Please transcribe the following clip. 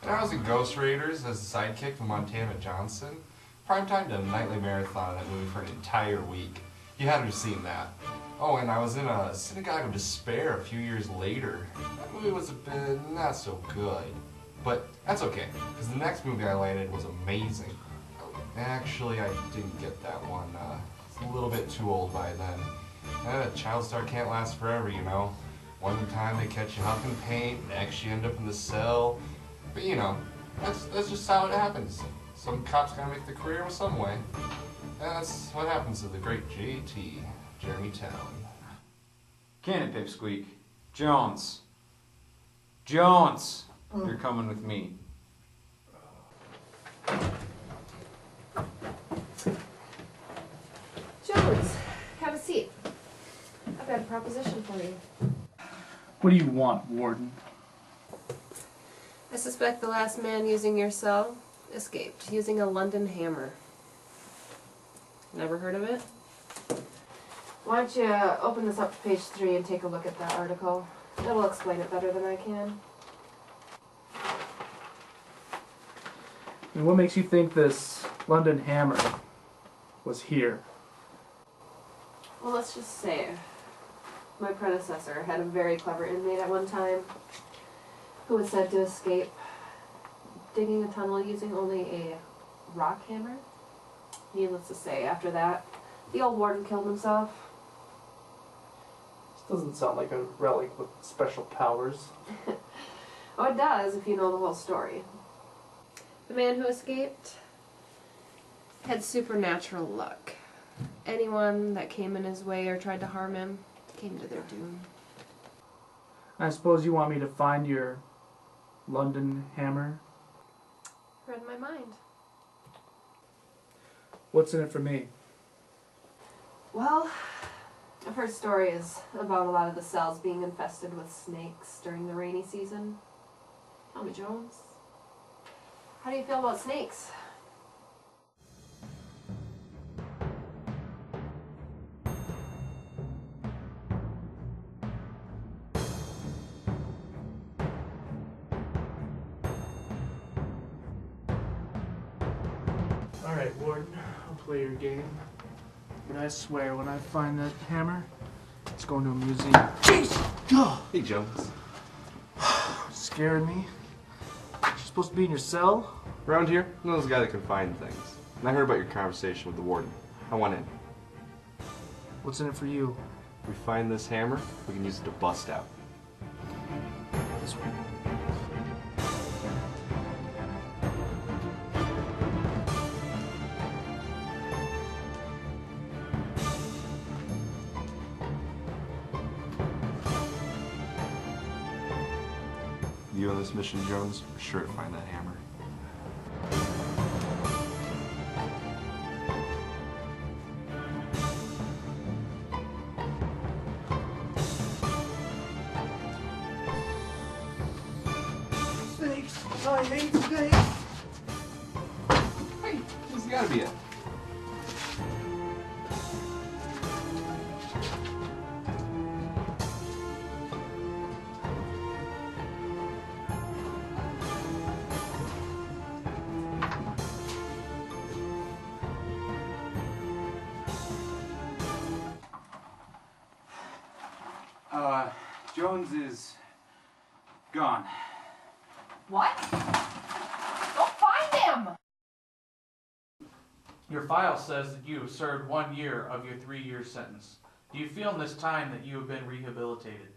And I was in Ghost Raiders as a sidekick to Montana Johnson. Primetime did a nightly marathon of that movie for an entire week. You had to have seen that. Oh, and I was in a Synagogue of Despair a few years later. That movie was a bit not so good. But that's okay, because the next movie I landed was amazing. Actually, I didn't get that one. It's a little bit too old by then. A child star can't last forever, you know. One time they catch you huffing paint, next you end up in the cell. But you know, that's just how it happens. Some cop's gotta make the career with some way. And that's what happens to the great JT, Jeremy Town. Cannon Pipsqueak. Jones. Jones! You're coming with me. Jones, have a seat. I've got a proposition for you. What do you want, Warden? I suspect the last man using your cell escaped using a London hammer. Never heard of it? Why don't you open this up to page 3 and take a look at that article? It'll explain it better than I can. And what makes you think this London hammer was here? Well, let's just say my predecessor had a very clever inmate at one time who was said to escape digging a tunnel using only a rock hammer. Needless to say, after that, the old warden killed himself. This doesn't sound like a relic with special powers. Oh, it does if you know the whole story. The man who escaped had supernatural luck. Anyone that came in his way or tried to harm him came to their doom. I suppose you want me to find your London hammer? Read my mind. What's in it for me? Well, I've heard stories about a lot of the cells being infested with snakes during the rainy season. Tell me, Jones, how do you feel about snakes? Alright, Warden, I'll play your game. But I swear, when I find that hammer, it's going to a museum. Jeez! Hey, Jones. Scaring me? You're supposed to be in your cell? Around here, I know this guy that can find things. And I heard about your conversation with the warden. I want in. What's in it for you? If we find this hammer, we can use it to bust out. This one. You on this mission, Jones, are sure to find that hammer. Snakes! I hate snakes! Hey, this has gotta be it. Jones is gone. What? Go find him! Your file says that you have served 1 year of your 3-year sentence. Do you feel in this time that you have been rehabilitated?